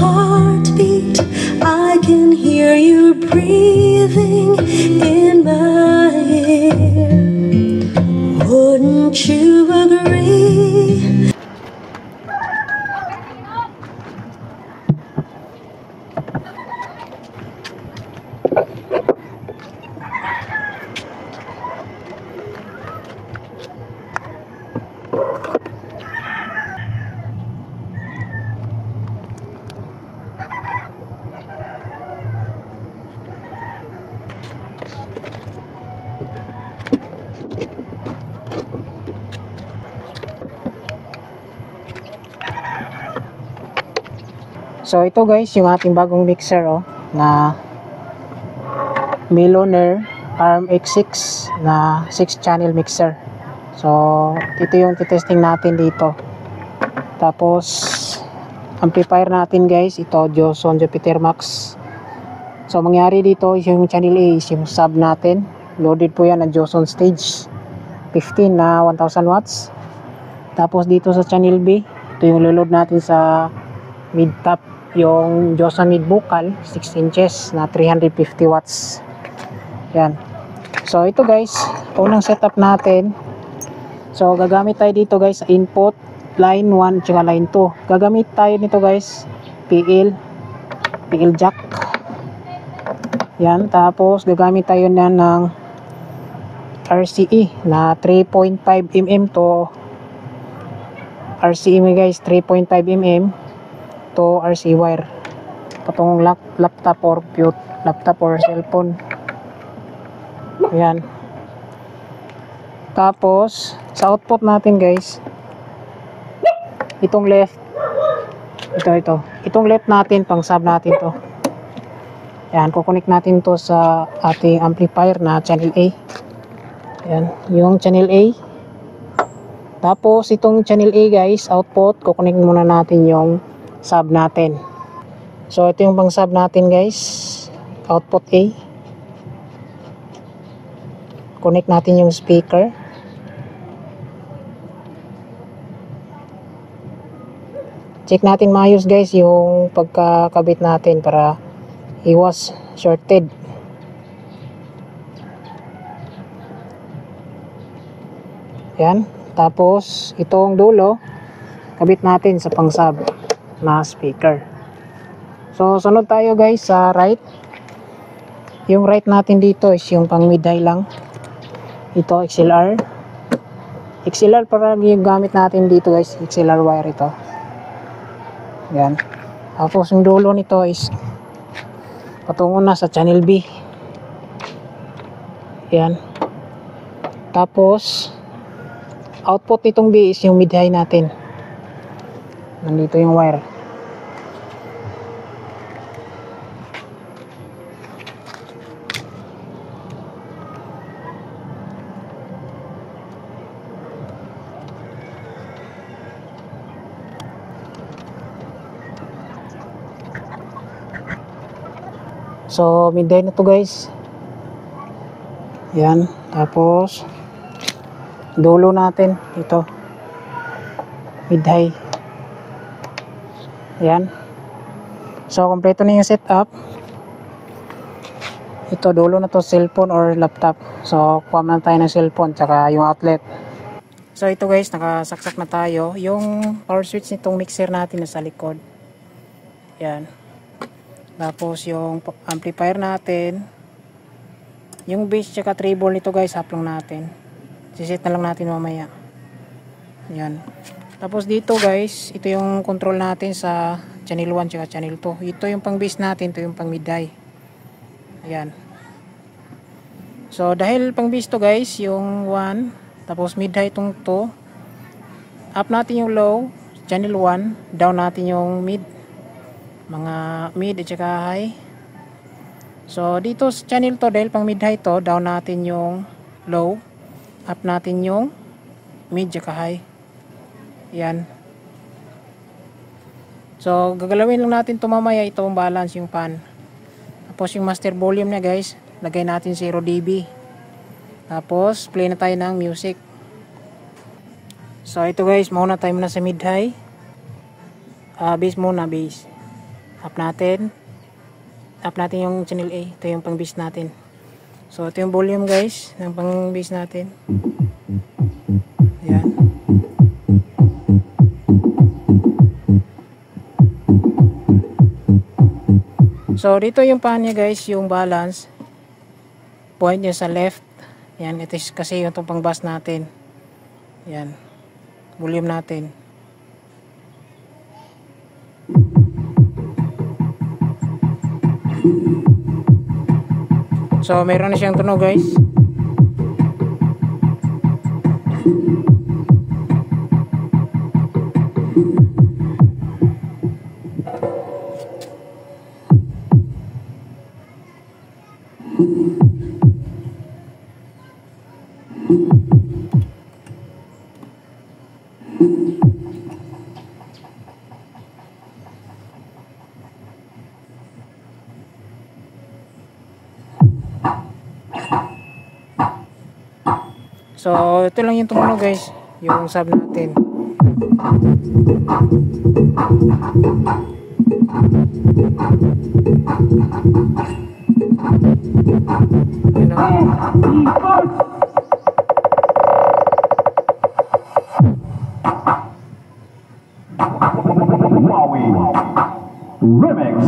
heartbeat. I can hear you breathing in my ear. Wouldn't you agree? So ito guys, yung ating bagong mixer na Meloner ARM X6 na 6 channel mixer. So ito yung titesting natin dito. Tapos amplifier natin guys, ito Joson Jupiter Max. So mangyari dito yung channel A is yung sub natin. Loaded po yan na Joson Stage 15 na 1000 watts. Tapos dito sa channel B, ito yung load natin sa mid top, yung Joson mid vocal 6 inches na 350 watts. Yan. So ito guys, unang setup natin. So gagamit tayo dito guys sa input line 1 at line 2. Gagamit tayo nito guys PL jack. Yan. Tapos gagamit tayo na ng RCE na 3.5 mm to RCE guys, 3.5 mm to RC wire patungong laptop or cellphone. Ayan. Tapos sa output natin guys, itong left, itong left natin, pang sub natin to. Ayan, kukonek natin to sa ating amplifier na channel A. Ayan, yung channel A. Tapos itong channel A guys, output, kukonek muna natin yung sub natin. So ito yung pang sub natin guys, output A. Connect natin yung speaker. Check natin maayos guys yung pagkakabit natin para iwas shorted. Yan. Tapos itong dulo kabit natin sa pang sub na speaker. So sunod tayo guys sa right. Yung right natin dito is yung pang mid-high lang. Ito XLR para yung gamit natin dito guys, XLR wire ito. Yan. Tapos yung dulo nito is patungo na sa channel B. Yan. Tapos output nitong B is yung mid-high natin. Nandito yung wire. So mid-high na to guys. Yan. Tapos dulo natin ito mid-high. Yan. So kompleto na yung setup. Ito dulo na to cellphone or laptop. So kuha na tayo ng cellphone tsaka yung outlet. So ito guys, nakasaksak na tayo. Yung power switch nitong mixer natin nasa likod. Yan. Tapos yung amplifier natin, yung bass tsaka treble nito guys, haplong natin. Siset na lang natin mamaya. Yan. Tapos dito guys, ito yung control natin sa channel 1 tsaka channel 2. Ito yung pang bass natin, ito yung pang mid-high. Ayan. So dahil pang bass to guys, yung 1, tapos mid-high itong 2. Up natin yung low, channel 1, down natin yung mid. Mga mid at saka high. So dito sa channel to, dahil pang mid-high to, down natin yung low, up natin yung mid at saka high. Yan. So gagalawin lang natin ito mamaya, itong balance yung pan. Tapos yung master volume na guys, lagay natin 0 dB. Tapos play na tayo ng music. So ito guys, mauna tayo muna sa mid-high. Bass muna, bass. Up natin yung channel A. Ito yung pang bass natin. So ito yung volume guys ng pang bass natin. Yan. So dito yung pan niya guys, yung balance point niya sa left. Yan, ito kasi yung pang bass natin. Yan. Volume natin. So mayroon na siyang tunog guys. So ito lang yung tumunog guys, yung sub natin. You know? Remix.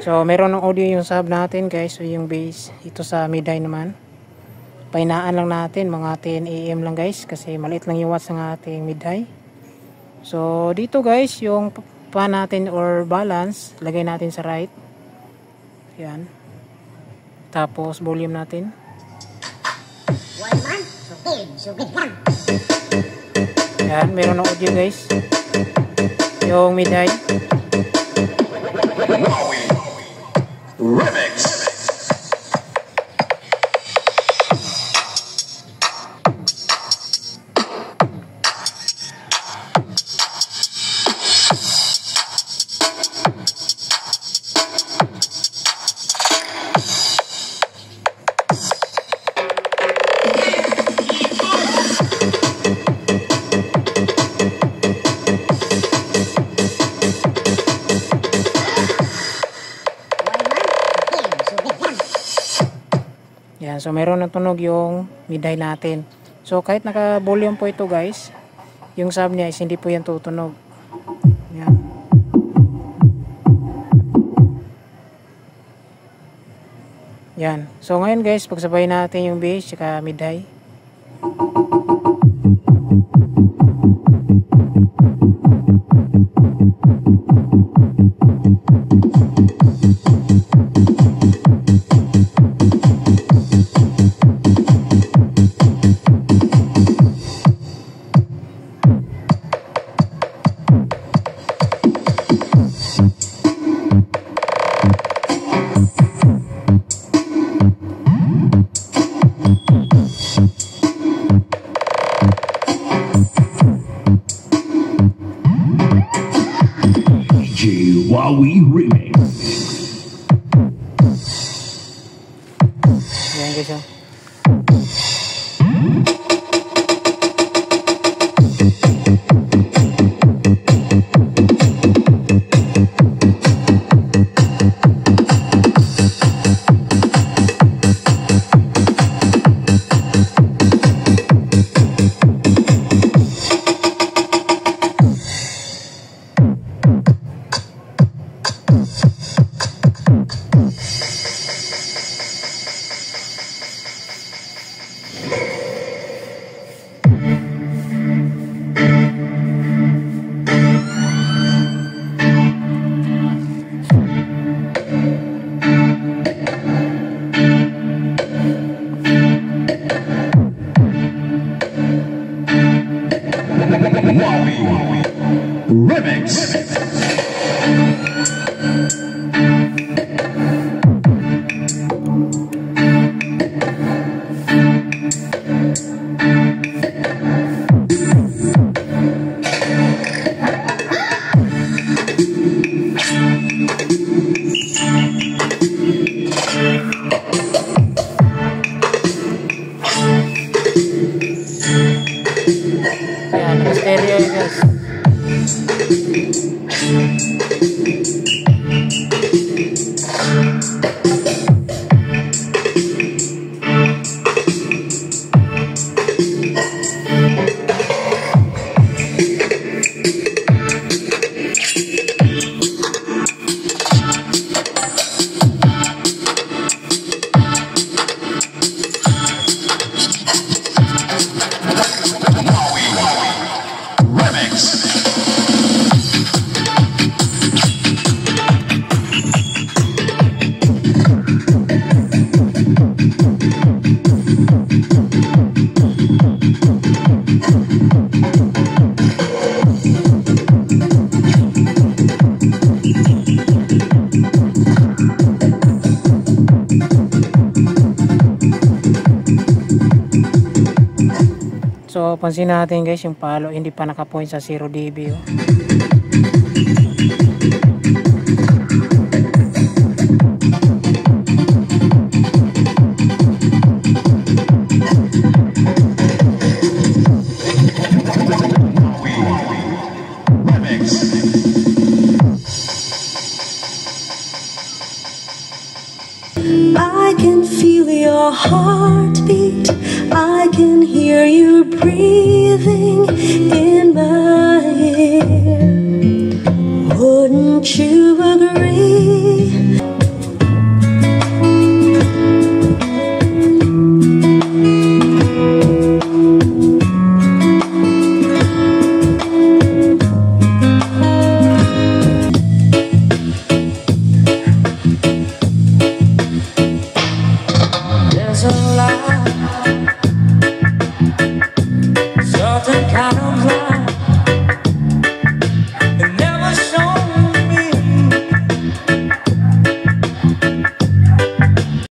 So meron ng audio yung sub natin guys. So yung bass ito sa mid-high naman. Pahinaan lang natin mga 10 AM lang guys, kasi maliit lang yung watts ng ating mid-high. So dito guys yung pan natin or balance, lagay natin sa right. Yan. Tapos volume natin. Yan, meron ng audio guys. Yung mid-high. Remix. Yan, so meron ng tunog yung mid-high natin. So kahit naka-volume po ito guys, yung sub niya is hindi po yan tutunog. Yan. Yan. So ngayon guys, pagsabay natin yung bass at mid-high. Wowie Remix. Yan guys. Yan, naka-stereo yun guys. So, pansin natin guys, yung palo hindi pa naka-point sa 0 dB. Oh. I can feel your heartbeat. I can hear you breathing in my ear. Wouldn't you agree? There's a light, certain kind of light.